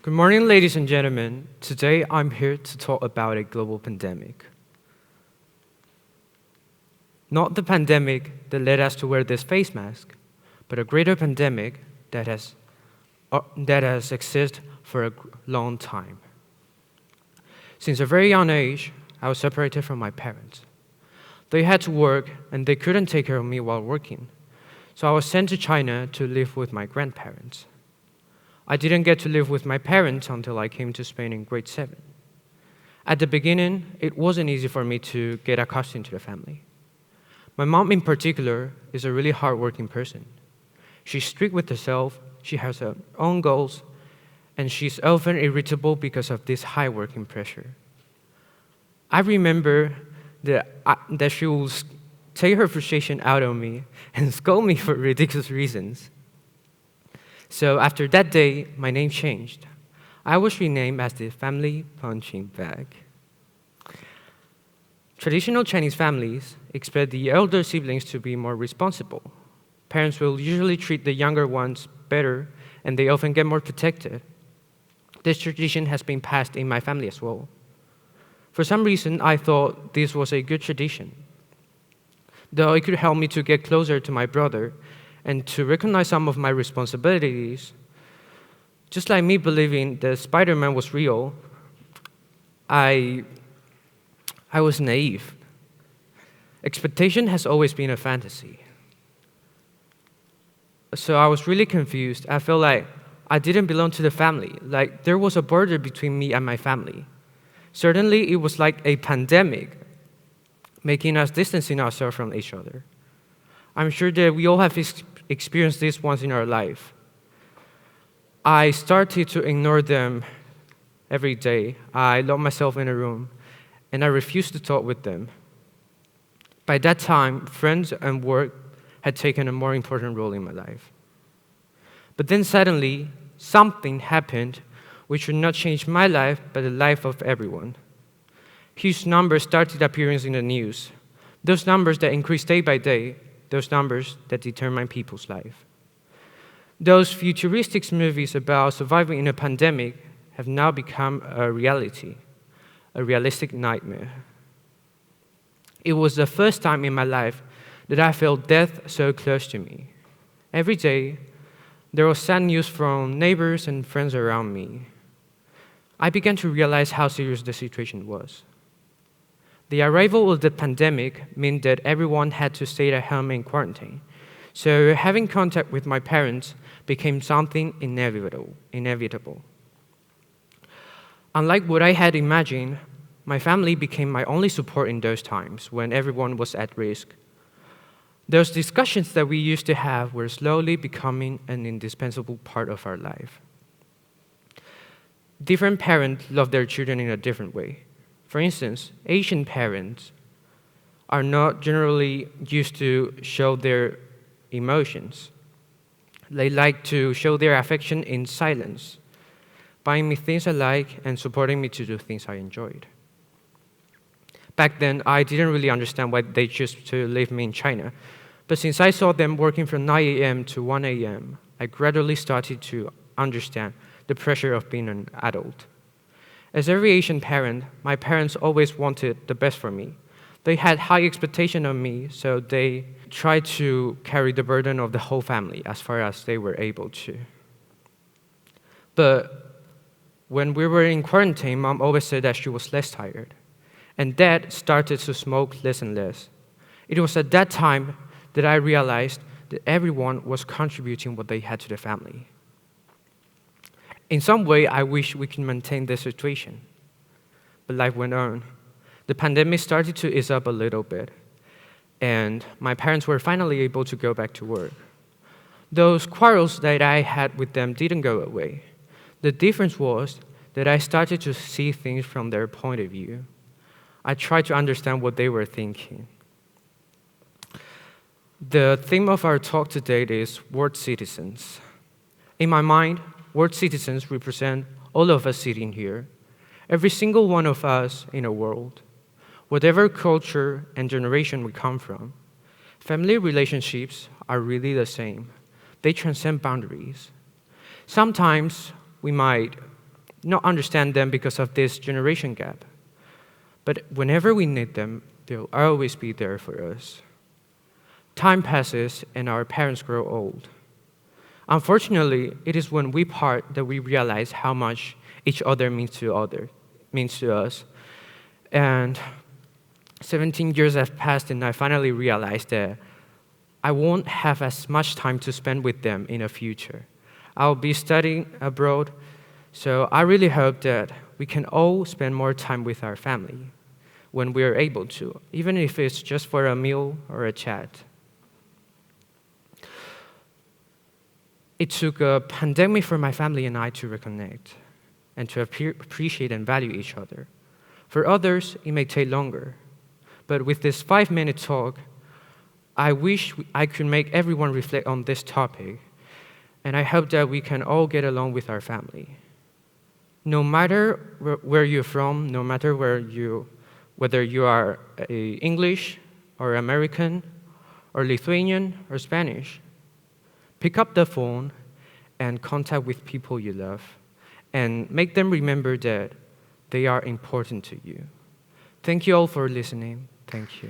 Good morning, ladies and gentlemen. Today, I'm here to talk about a global pandemic. Not the pandemic that led us to wear this face mask, but a greater pandemic that has existed for a long time. Since a very young age, I was separated from my parents. They had to work, and they couldn't take care of me while working. So I was sent to China to live with my grandparents. I didn't get to live with my parents until I came to Spain in grade 7. At the beginning, it wasn't easy for me to get accustomed to the family. My mom in particular is a really hardworking person. She's strict with herself, she has her own goals, and she's often irritable because of this high working pressure. I remember that she will take her frustration out on me and scold me for ridiculous reasons. So after that day, my name changed. I was renamed as the family punching bag. Traditional Chinese families expect the elder siblings to be more responsible. Parents will usually treat the younger ones better, and they often get more protected. This tradition has been passed in my family as well. For some reason, I thought this was a good tradition. Though it could help me to get closer to my brother and to recognize some of my responsibilities, just like me believing that Spider-Man was real, I was naive. Expectation has always been a fantasy. So I was really confused. I felt like I didn't belong to the family, like there was a border between me and my family. Certainly, it was like a pandemic, making us distancing ourselves from each other. I'm sure that we all have experienced this once in our life. I started to ignore them every day. I locked myself in a room, and I refused to talk with them. By that time, friends and work had taken a more important role in my life. But then suddenly, something happened which would not change my life, but the life of everyone. Huge numbers started appearing in the news. Those numbers that increased day by day, those numbers that determine people's life. Those futuristic movies about surviving in a pandemic have now become a reality, a realistic nightmare. It was the first time in my life that I felt death so close to me. Every day, there was sad news from neighbors and friends around me. I began to realize how serious the situation was. The arrival of the pandemic meant that everyone had to stay at home in quarantine. So having contact with my parents became something inevitable. Unlike what I had imagined, my family became my only support in those times when everyone was at risk. Those discussions that we used to have were slowly becoming an indispensable part of our life. Different parents love their children in a different way. For instance, Asian parents are not generally used to show their emotions. They like to show their affection in silence, buying me things I like and supporting me to do things I enjoyed. Back then, I didn't really understand why they chose to leave me in China. But since I saw them working from 9 a.m. to 1 a.m., I gradually started to understand the pressure of being an adult. As every Asian parent, my parents always wanted the best for me. They had high expectations of me, so they tried to carry the burden of the whole family as far as they were able to. But when we were in quarantine, Mom always said that she was less tired. And Dad started to smoke less and less. It was at that time that I realized that everyone was contributing what they had to the family. In some way, I wish we could maintain this situation. But life went on. The pandemic started to ease up a little bit, and my parents were finally able to go back to work. Those quarrels that I had with them didn't go away. The difference was that I started to see things from their point of view. I tried to understand what they were thinking. The theme of our talk today is world citizens. In my mind, world citizens represent all of us sitting here, every single one of us in a world. Whatever culture and generation we come from, family relationships are really the same. They transcend boundaries. Sometimes we might not understand them because of this generation gap. But whenever we need them, they'll always be there for us. Time passes and our parents grow old. Unfortunately, it is when we part that we realize how much each other means to us. And 17 years have passed, and I finally realized that I won't have as much time to spend with them in the future. I'll be studying abroad, so I really hope that we can all spend more time with our family when we are able to, even if it's just for a meal or a chat. It took a pandemic for my family and I to reconnect and to appreciate and value each other. For others, it may take longer. But with this 5-minute talk, I wish I could make everyone reflect on this topic, and I hope that we can all get along with our family. No matter where you're from, no matter whether you are English or American or Lithuanian or Spanish, pick up the phone and contact with people you love and make them remember that they are important to you. Thank you all for listening. Thank you.